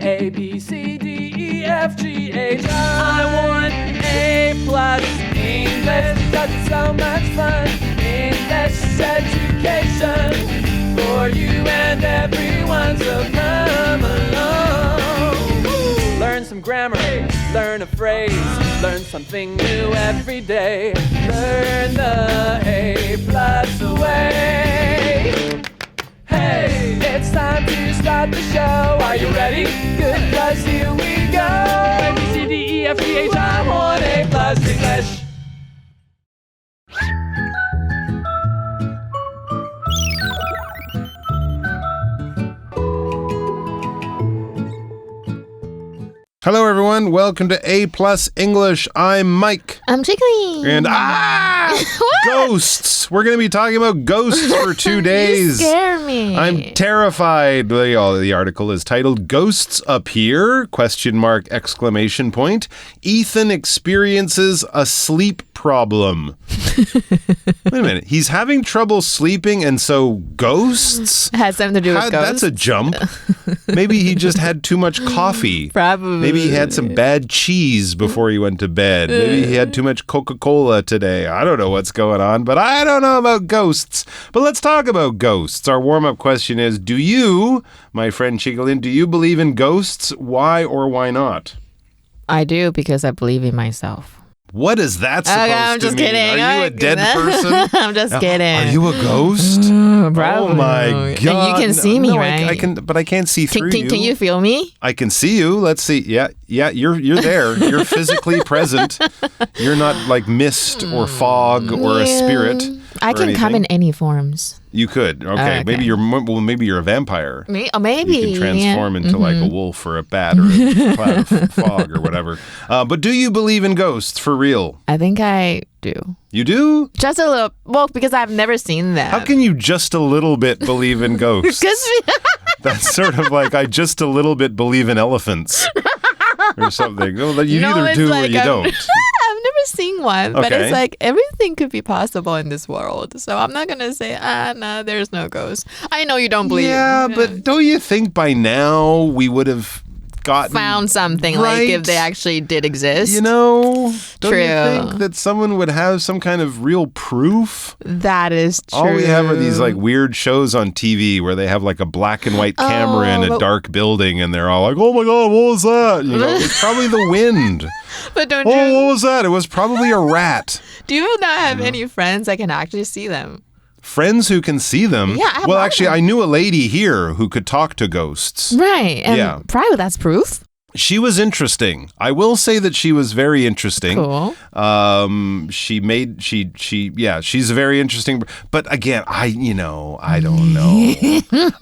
A, B, C, D, E, F, G, H, I want A+. English, that's so much fun. English education for you and everyone, so come along. Learn some grammar, learn a phrase, learn something new every day. Learn the A+ way. Hey, it's time to start the show. Are you ready? Good, 'cause here we go. A, B, C, D, E, F, G, H, I want A+ English. Hello, everyone. Welcome to A+ English. I'm Mike. I'm Chickling. And ghosts. We're going to be talking about ghosts for 2 days. You scare me. I'm terrified. The article is titled "Ghosts Appear?" ? Ethan experiences a sleep problem. Wait a minute. He's having trouble sleeping, and so ghosts? Has something to do with ghosts? That's a jump. Maybe he just had too much coffee. Probably. Maybe he had some bad cheese before he went to bed. Maybe he had too much Coca-Cola today. I don't know what's going on, but I don't know about ghosts. But let's talk about ghosts. Our warm-up question is, do you, my friend Chigalin, do you believe in ghosts? Why or why not? I do, because I believe in myself. What is that supposed I'm to just mean? kidding. Are you a dead person? I'm just kidding. Are you a ghost? Probably. Oh my God. And you can see me, right? I can, but I can't see through you. Can you feel me? I can see you. Let's see. Yeah, you're there. You're physically present. You're not like mist or fog or a spirit. I can come in any forms. You could. Okay. Maybe you're a vampire. Maybe. You can transform into like a wolf or a bat or a cloud of fog or whatever. But do you believe in ghosts for real? I think I do. You do? Just a little. Well, because I've never seen them. How can you just a little bit believe in ghosts? That's sort of like I just a little bit believe in elephants or something. Well, you either do or you don't. I've never seen one, but it's like everything could be possible in this world. So I'm not going to say, no, there's no ghost. I know you don't believe. Yeah, but don't you think by now we would have found something, like if they actually did exist? You know, don't True. you think that someone would have some kind of real proof? That is true. All we have are these like weird shows on TV where they have like a black and white camera in a dark building and they're all like, oh my God, what was that? You know, it's probably the wind. But don't what was that? It was probably a rat. Do you not have any friends that can actually see them? Friends who can see them? Yeah. Well, actually, I knew a lady here who could talk to ghosts. Right. And probably that's proof. She was interesting. I will say that she was very interesting. Cool. She's very interesting. But again, I don't know.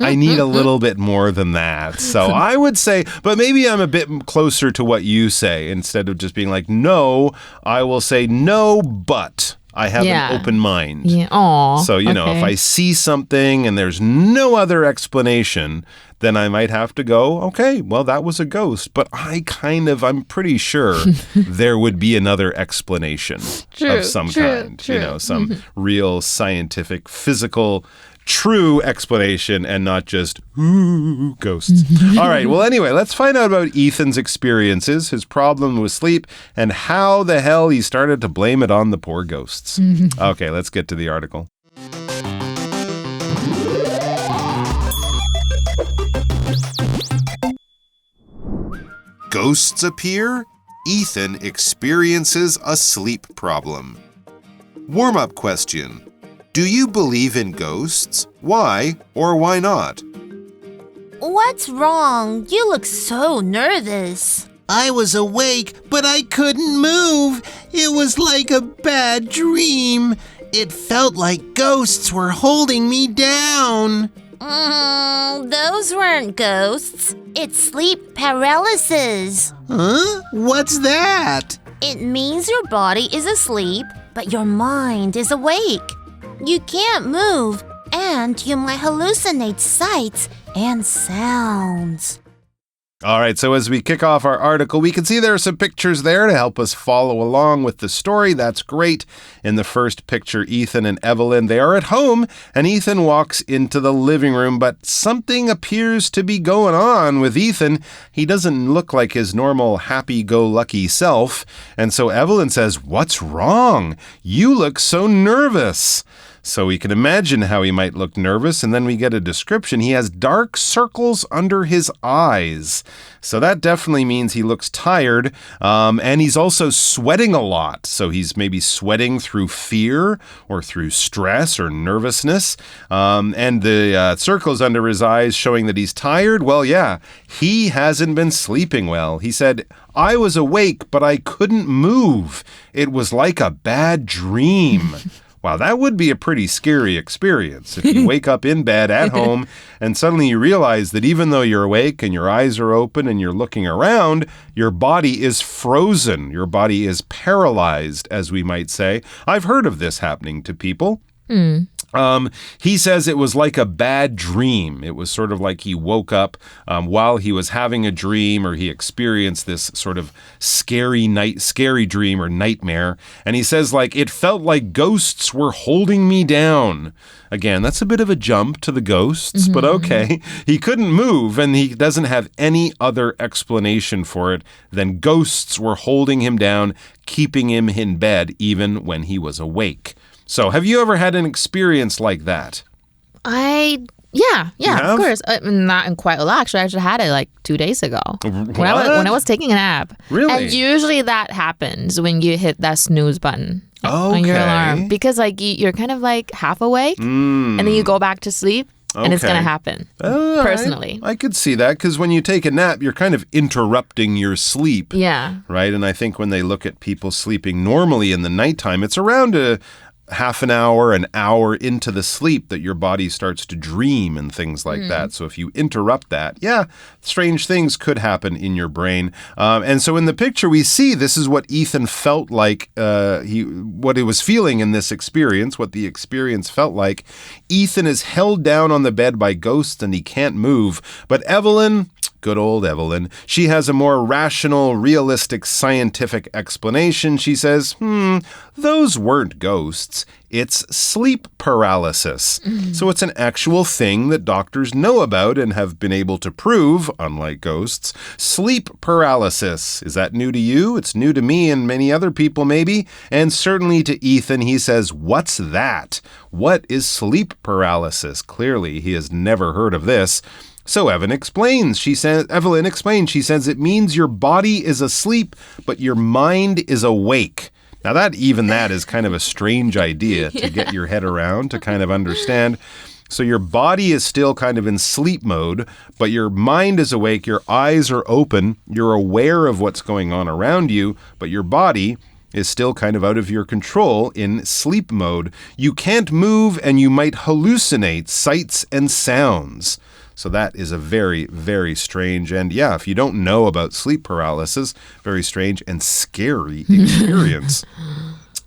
I need a little bit more than that. So I would say, but maybe I'm a bit closer to what you say. Instead of just being like, no, I will say no, but I have an open mind. Yeah. Aww. So, if I see something and there's no other explanation, then I might have to go, okay, well, that was a ghost. But I'm pretty sure there would be another explanation of some kind. True. Some real scientific, physical, true explanation and not just, ooh, ghosts. All right, well, anyway, let's find out about Ethan's experiences, his problem with sleep, and how the hell he started to blame it on the poor ghosts. Okay, let's get to the article. Ghosts appear? Ethan experiences a sleep problem. Warm-up question. Do you believe in ghosts? Why or why not? What's wrong? You look so nervous. I was awake, but I couldn't move. It was like a bad dream. It felt like ghosts were holding me down. Those weren't ghosts. It's sleep paralysis. Huh? What's that? It means your body is asleep, but your mind is awake. You can't move, and you might hallucinate sights and sounds. All right, so as we kick off our article, we can see there are some pictures there to help us follow along with the story. That's great. In the first picture, Ethan and Evelyn, they are at home, and Ethan walks into the living room, but something appears to be going on with Ethan. He doesn't look like his normal happy-go-lucky self, and so Evelyn says, "What's wrong? You look so nervous." So we can imagine how he might look nervous, and then we get a description. He has dark circles under his eyes. So that definitely means he looks tired, and he's also sweating a lot. So he's maybe sweating through fear or through stress or nervousness. And the circles under his eyes showing that he's tired. Well, yeah, he hasn't been sleeping well. He said, "I was awake, but I couldn't move. It was like a bad dream." Wow, that would be a pretty scary experience if you wake up in bed at home and suddenly you realize that even though you're awake and your eyes are open and you're looking around, your body is frozen. Your body is paralyzed, as we might say. I've heard of this happening to people. He says it was like a bad dream. It was sort of like he woke up while he was having a dream, or he experienced this sort of scary dream or nightmare. And he says, like, it felt like ghosts were holding me down. Again, that's a bit of a jump to the ghosts, but okay. He couldn't move, and he doesn't have any other explanation for it than ghosts were holding him down, keeping him in bed even when he was awake. So, have you ever had an experience like that? Yeah, of course. Not quite a lot. Actually, I actually had it like 2 days ago when I was taking a nap. Really? And usually that happens when you hit that snooze button on your alarm, because like you're kind of like half awake, and then you go back to sleep. And it's going to happen, personally. I could see that, because when you take a nap, you're kind of interrupting your sleep. Yeah. Right? And I think when they look at people sleeping normally in the nighttime, it's around a half an hour into the sleep that your body starts to dream and things like that. So if you interrupt that, strange things could happen in your brain. And so in the picture we see, this is what Ethan felt like, what he was feeling in this experience, what the experience felt like. Ethan is held down on the bed by ghosts and he can't move. But Evelyn, good old Evelyn, she has a more rational, realistic, scientific explanation. She says, those weren't ghosts. It's sleep paralysis. So it's an actual thing that doctors know about and have been able to prove, unlike ghosts. Sleep paralysis. Is that new to you? It's new to me and many other people maybe. And certainly to Ethan, he says, "What's that? What is sleep paralysis?" Clearly, he has never heard of this. So Evelyn explains. She says it means your body is asleep, but your mind is awake. Now that is kind of a strange idea to get your head around, to kind of understand. So your body is still kind of in sleep mode, but your mind is awake, your eyes are open, you're aware of what's going on around you, but your body is still kind of out of your control in sleep mode. You can't move and you might hallucinate sights and sounds. So that is a very, very strange, and if you don't know about sleep paralysis, very strange and scary experience.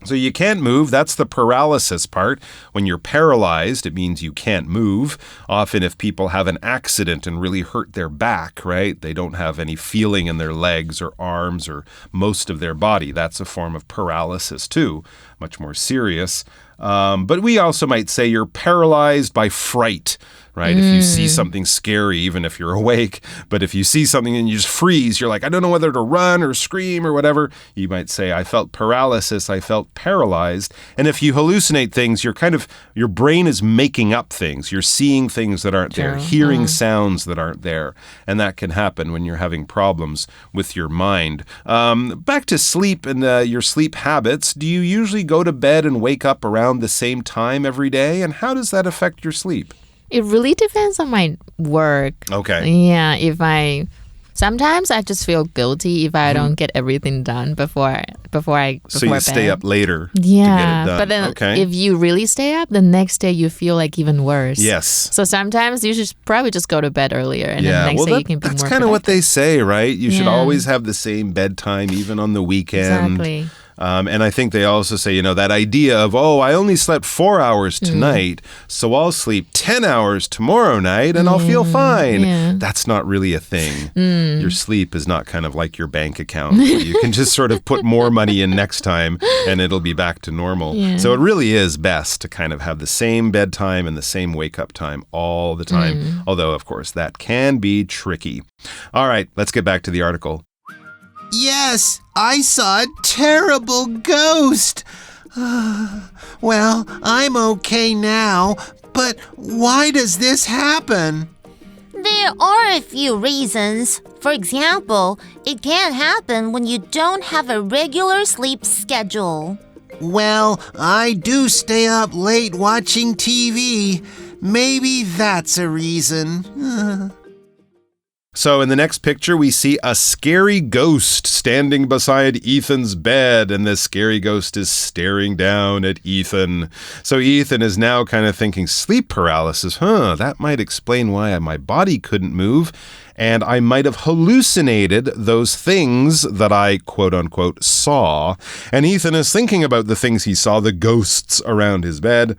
So you can't move. That's the paralysis part. When you're paralyzed, it means you can't move. Often if people have an accident and really hurt their back, right, they don't have any feeling in their legs or arms or most of their body. That's a form of paralysis too, much more serious. But we also might say you're paralyzed by fright, right? If you see something scary, even if you're awake, but if you see something and you just freeze, you're like, I don't know whether to run or scream or whatever. You might say, I felt paralysis, I felt paralyzed. And if you hallucinate things, your brain is making up things. You're seeing things that aren't there, hearing sounds that aren't there. And that can happen when you're having problems with your mind. Back to sleep and your sleep habits. Do you usually go to bed and wake up around the same time every day? And how does that affect your sleep? It really depends on my work. Okay. Yeah, sometimes I just feel guilty if I don't get everything done before So you bed. stay up later to get Yeah, it done. but then if you really stay up, the next day you feel like even worse. Yes. So sometimes you should probably just go to bed earlier, and then the next day you can be more that's kind of what productive. they say, right? You should always have the same bedtime, even on the weekend. Exactly. And I think they also say, that idea of, I only slept 4 hours tonight, so I'll sleep 10 hours tomorrow night and I'll feel fine. Yeah. That's not really a thing. Your sleep is not kind of like your bank account. You can just sort of put more money in next time and it'll be back to normal. Yeah. So it really is best to kind of have the same bedtime and the same wake-up time all the time. Although, of course, that can be tricky. All right, let's get back to the article. Yes, I saw a terrible ghost. Well, I'm okay now, but why does this happen? There are a few reasons. For example, it can happen when you don't have a regular sleep schedule. Well, I do stay up late watching TV. Maybe that's a reason. So in the next picture, we see a scary ghost standing beside Ethan's bed, and this scary ghost is staring down at Ethan. So Ethan is now kind of thinking, sleep paralysis, that might explain why my body couldn't move, and I might have hallucinated those things that I, quote-unquote, saw. And Ethan is thinking about the things he saw, the ghosts around his bed.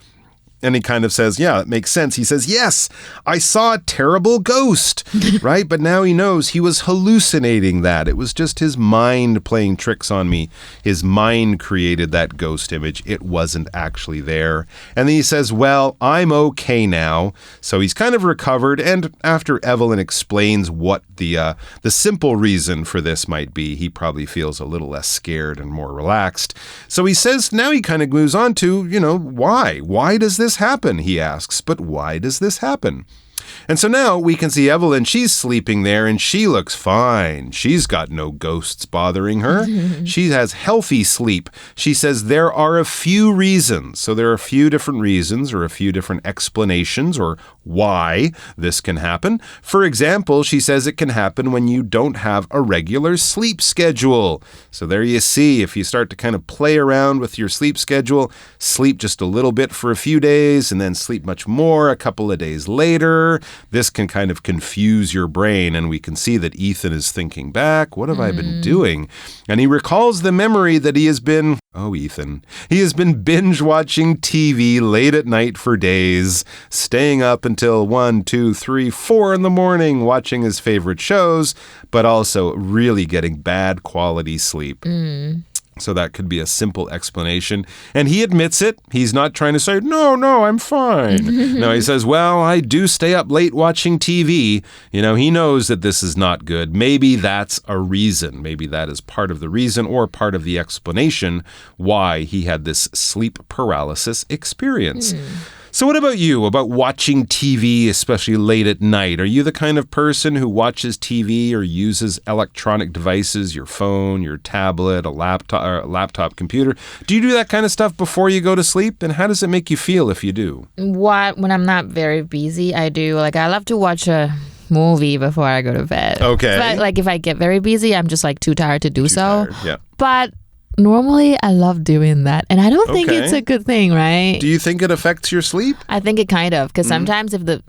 And he kind of says, yeah, it makes sense. He says, yes, I saw a terrible ghost, right? But now he knows he was hallucinating that. It was just his mind playing tricks on me. His mind created that ghost image. It wasn't actually there. And then he says, well, I'm okay now. So he's kind of recovered. And after Evelyn explains what the simple reason for this might be, he probably feels a little less scared and more relaxed. So he says, now he kind of moves on to, why? Why does this happen? He asks, but why does this happen? And so now we can see Evelyn, she's sleeping there and she looks fine. She's got no ghosts bothering her. She has healthy sleep. She says there are a few reasons. So there are a few different reasons or a few different explanations or why this can happen. For example, she says it can happen when you don't have a regular sleep schedule. So there you see, if you start to kind of play around with your sleep schedule, sleep just a little bit for a few days and then sleep much more a couple of days later, this can kind of confuse your brain, and we can see that Ethan is thinking back, what have I been doing? And he recalls the memory that he has been binge watching TV late at night for days, staying up until 1, 2, 3, 4 in the morning watching his favorite shows, but also really getting bad quality sleep. So that could be a simple explanation. And he admits it. He's not trying to say, no, I'm fine. No, he says, well, I do stay up late watching TV. He knows that this is not good. Maybe that's a reason. Maybe that is part of the reason or part of the explanation why he had this sleep paralysis experience. So what about you, about watching TV, especially late at night? Are you the kind of person who watches TV or uses electronic devices, your phone, your tablet, a laptop computer? Do you do that kind of stuff before you go to sleep? And how does it make you feel if you do? When I'm not very busy, I do. I love to watch a movie before I go to bed. Okay. But if I get very busy, I'm just too tired to do so. Yeah. But normally, I love doing that. And I don't think it's a good thing, right? Do you think it affects your sleep? I think it kind of. Because sometimes if it's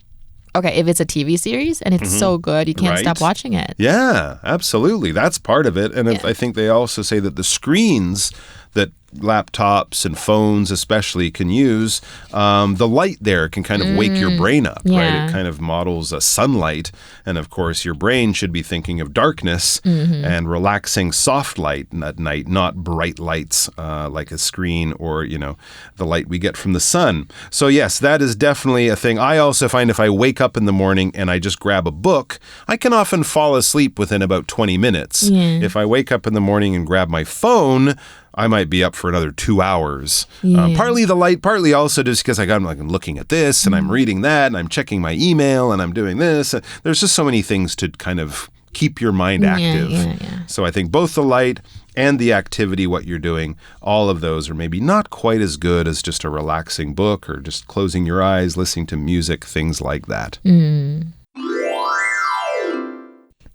a TV series and it's so good, you can't stop watching it. Yeah, absolutely. That's part of it. And I think they also say that the screens that laptops and phones especially can use, the light there can kind of wake your brain up, right? It kind of models a sunlight. And of course, your brain should be thinking of darkness and relaxing soft light at night, not bright lights like a screen or, the light we get from the sun. So yes, that is definitely a thing. I also find if I wake up in the morning and I just grab a book, I can often fall asleep within about 20 minutes. Yeah. If I wake up in the morning and grab my phone, I might be up for another 2 hours. Partly the light, partly also just because I'm looking at this and I'm reading that and I'm checking my email and I'm doing this. There's just so many things to kind of keep your mind active. Yeah. So I think both the light and the activity, what you're doing, all of those are maybe not quite as good as just a relaxing book or just closing your eyes, listening to music, things like that.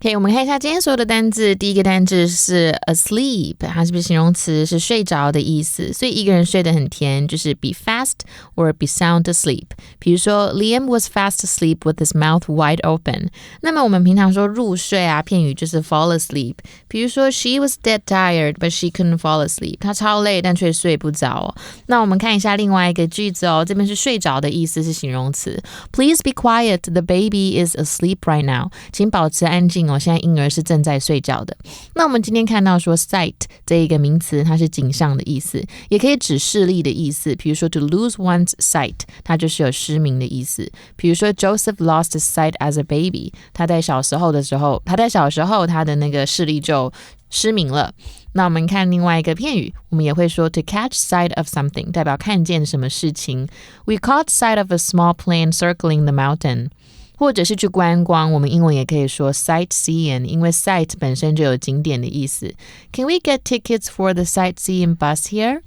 OK， 我们看一下今天所有的单字。第一个单字是 asleep， 它是不是形容词？是睡着的意思。所以一个人睡得很甜，就是 be fast or be sound asleep。比如说 Liam was fast asleep with his mouth wide open。那么我们平常说入睡啊，片语就是 fall asleep。比如说 she was dead tired but she couldn't fall asleep。她超累但却睡不着哦。那我们看一下另外一个句子哦，这边是睡着的意思是形容词。Please be quiet, the baby is asleep right now。请保持安静。现在婴儿是正在睡觉的。那我们今天看到说 sight 这一个名词，它是景象的意思，也可以指视力的意思。比如说 to lose one's sight， 它就是有失明的意思。比如说 Joseph lost his sight as a baby， 他在小时候他的那个视力就失明了。那我们看另外一个片语，我们也会说 to catch sight of something， 代表看见什么事情。We caught sight of a small plane circling the mountain。或者是去观光，我们英文也可以说 sightseeing， 因为 sight 本身就有景点的意思。Can we get tickets for the sightseeing bus here？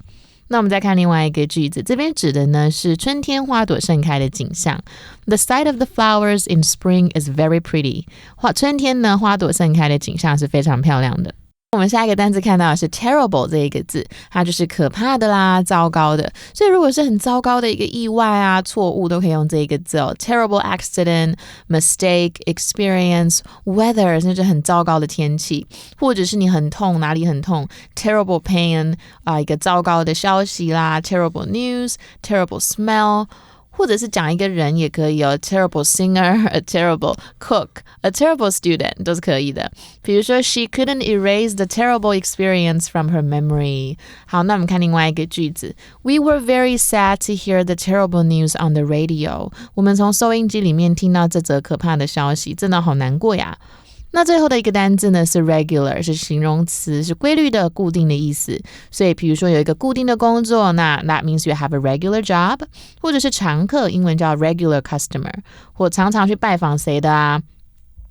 那我们再看另外一个句子，这边指的呢是春天花朵盛开的景象。The sight of the flowers in spring is very pretty。春天呢，花朵盛开的景象是非常漂亮的。我们下一个单字看到的是 terrible 这一个字，它就是可怕的啦，糟糕的。所以如果是很糟糕的一个意外啊、错误，都可以用这一个字哦。terrible accident, mistake, experience, weather， 那就是很糟糕的天气，或者是你很痛，哪里很痛 terrible pain 一个糟糕的消息啦 terrible news, terrible smell。或者是讲一个人也可以哦 terrible singer, a terrible cook, a terrible student 都是可以的。比如说 she couldn't erase the terrible experience from her memory。 好，那我们看另外一个句子 We were very sad to hear the terrible news on the radio。 我们从收音机里面听到这则可怕的消息，真的好难过呀。那最后的一个单字呢是 regular， 是形容词，是规律的、固定的意思。所以比如说有一个固定的工作，那 that means you have a regular job。 或者是常客，英文叫 regular customer， 或常常去拜访谁的啊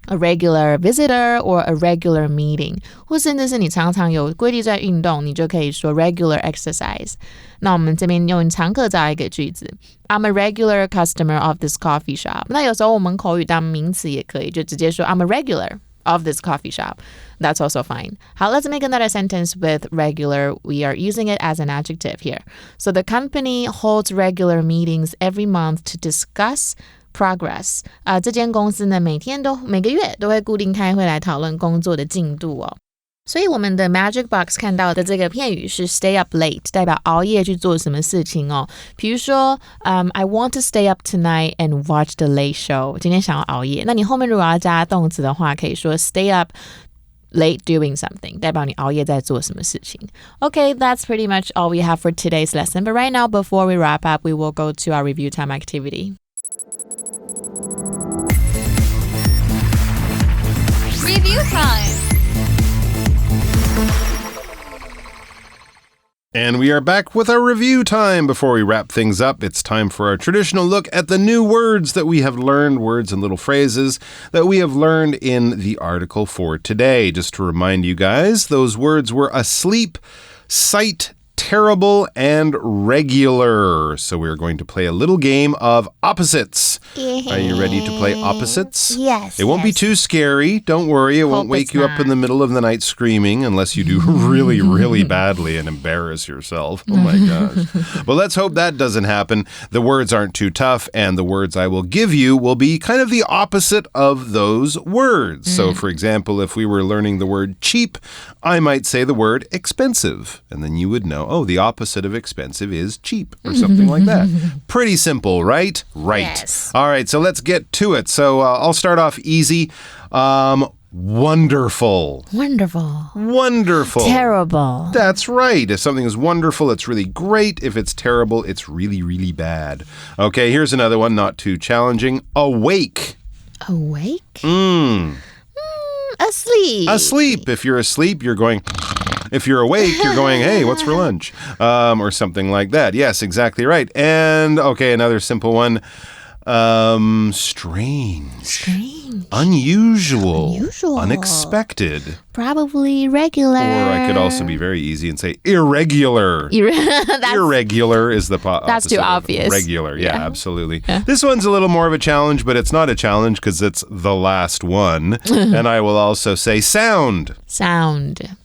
，a regular visitor or a regular meeting， 或甚至是你常常有规律在运动，你就可以说 regular exercise。 那我们这边用常客造一个句子 I'm a regular customer of this coffee shop。 那有时候我们口语当名词也可以，就直接说 I'm a regular of this coffee shop. That's also fine. 好, let's make another sentence with regular. We are using it as an adjective here. So the company holds regular meetings every month to discuss progress. 这间公司呢，每个月都会固定开会来讨论工作的进度哦。所以我们的 Magic Box 看到的这个片语是 stay up late， 代表熬夜去做什么事情哦。比如说I want to stay up tonight and watch the late show。 今天想要熬夜，那你后面如果要加动词的话，可以说 stay up late doing something， 代表你熬夜在做什么事情。Okay, that's pretty much all we have for today's lesson. But right now, before we wrap up, we will go to our review time activity. Review time. And we are back with our review time. Before we wrap things up, it's time for our traditional look at the new words that we have learned, words and little phrases that we have learned in the article for today. Just to remind you guys, those words were asleep, sight, terrible, and regular. So we're going to play a little game of opposites. Are you ready to play opposites? Yes. It won't be too scary. Don't worry. It won't wake you up in the middle of the night screaming unless you do really, really badly and embarrass yourself. Oh my gosh. Well, let's hope that doesn't happen. The words aren't too tough, and the words I will give you will be kind of the opposite of those words. So, for example, if we were learning the word cheap, I might say the word expensive, and then you would know, oh, the opposite of expensive is cheap, or something like that. Pretty simple, right? Right. Yes. All right, so let's get to it. So I'll start off easy. Wonderful. Wonderful. Wonderful. Terrible. That's right. If something is wonderful, it's really great. If it's terrible, it's really, really bad. Okay, here's another one, not too challenging. Awake. Awake? Asleep. Asleep. If you're asleep, you're going... If you're awake, you're going, hey, what's for lunch? Or something like that. Yes, exactly right. And, okay, another simple one. Strange. Unusual. Unexpected. Probably regular. Or I could also be very easy and say irregular. Irregular is the That's too obvious. Regular, yeah. Absolutely. Yeah. This one's a little more of a challenge, but it's not a challenge because it's the last one. And I will also say sound. Sound.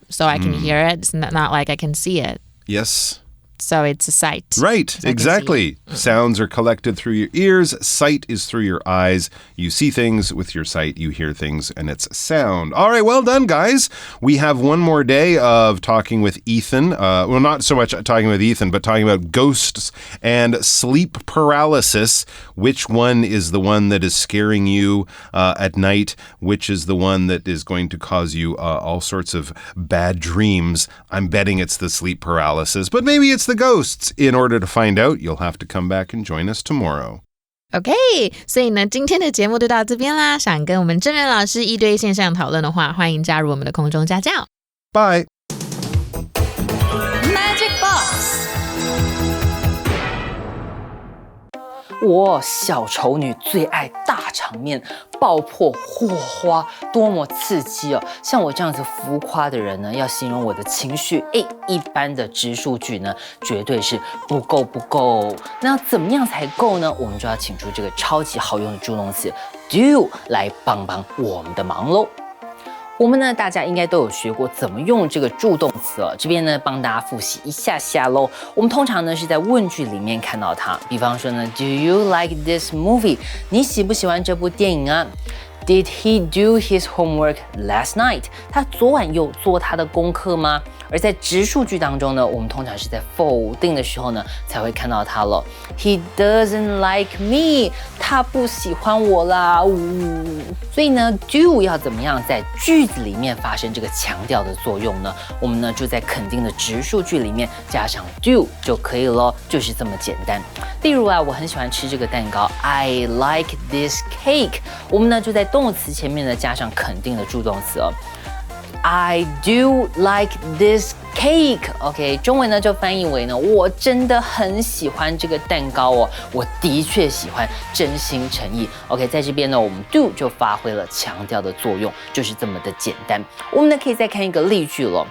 So I can hear it. It's not like I can see it. Yes. So it's a sight. Right, so exactly. Sounds are collected through your ears. Sight is through your eyes. You see things with your sight. You hear things, and it's sound. All right, well done, guys. We have one more day of talking with Ethan. Well, not so much talking with Ethan, but talking about ghosts and sleep paralysis. Which one is the one that is scaring you at night? Which is the one that is going to cause you all sorts of bad dreams? I'm betting it's the sleep paralysis, but maybe it's the ghosts. In order to find out, you'll have to come back and join us tomorrow. OK， 所以呢，今天的节目就到这边啦。想跟我们正源老师一对一线上讨论的话，欢迎加入我们的空中家教。Bye. Magic Box 小丑女最爱大场面，爆破火花，多么刺激哦！像我这样子浮夸的人呢，要形容我的情绪，一般的直述句呢，绝对是不够。那怎么样才够呢？我们就要请出这个超级好用的助动词 do 来帮我们的忙喽。我们呢，大家应该都有学过怎么用这个助动词哦。这边呢，帮大家复习一下喽。我们通常呢是在问句里面看到它，比方说呢 ，Do you like this movie？ 你喜不喜欢这部电影啊？Did he do his homework last night？ 他昨晚有做他的功课吗？而在直述句当中呢，我们通常是在否定的时候呢，才会看到它了。He doesn't like me， 他不喜欢我啦。所以呢 ，do 要怎么样在句子里面发生这个强调的作用呢？我们呢就在肯定的直述句里面加上 do 就可以了，就是这么简单。例如啊，我很喜欢吃这个蛋糕 ，I like this cake。我们呢就在动词前面呢加上肯定的助动词哦。I do like this cake. OK， 中文呢就翻译为呢，我真的很喜欢这个蛋糕哦，我的确喜欢，真心诚意。OK， 在这边呢，我们 do 就发挥了强调的作用，就是这么的简单。我们呢可以再看一个例句了。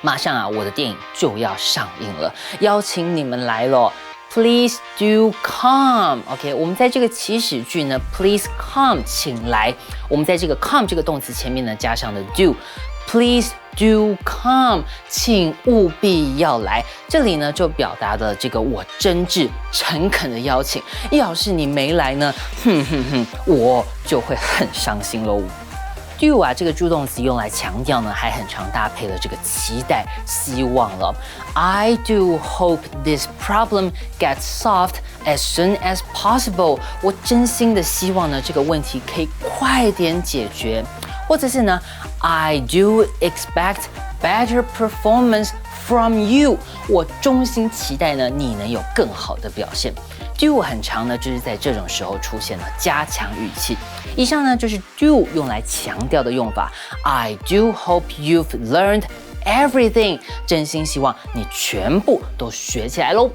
马上啊，我的电影就要上映了，邀请你们来了。Please do come. OK， 我们在这个祈使句呢 ，Please come， 请来。我们在这个 come 这个动词前面呢加上了 do。Please do come， 请务必要来。这里呢就表达了这个我真挚诚恳的邀请。要是你没来呢，我就会很伤心喽。do 啊，这个助动词用来强调呢，还很常搭配了这个期待、希望了。I do hope this problem gets solved as soon as possible。我真心的希望呢，这个问题可以快点解决。或者是呢 ，I do expect better performance from you。我衷心期待呢，你能有更好的表现。do 很长呢，就是在这种时候出现了加强语气。以上呢就是 do 用来强调的用法。I do hope you've learned everything。真心希望你全部都学起来喽。